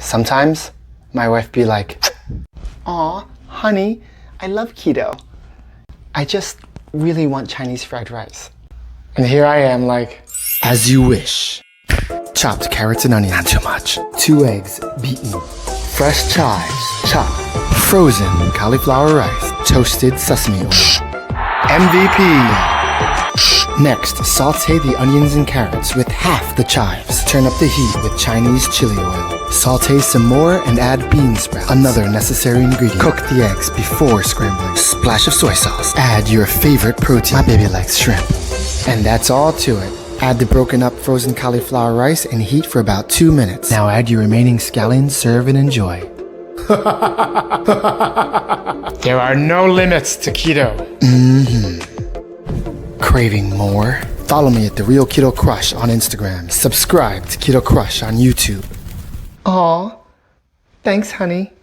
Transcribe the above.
Sometimes my wife be like, "Aw, honey, I love keto. I just really want Chinese fried rice." And here I am like, as you wish. Chopped carrots and onions, not too much. 2 eggs, beaten. Fresh chives, chopped. Frozen cauliflower rice, toasted sesame oil. MVP. Next, saute the onions and carrots with half the chives. Turn up the heat with Chinese chili oil. Saute some more and add bean sprouts, another necessary ingredient. Cook the eggs before scrambling. Splash of soy sauce. Add your favorite protein. My baby likes shrimp. And that's all to it. Add the broken up frozen cauliflower rice and heat for about 2 minutes. Now add your remaining scallions, serve and enjoy. There are no limits to keto. Craving more? Follow me at The Real Keto Crush on Instagram. Subscribe to Keto Crush on YouTube. Aw, thanks honey.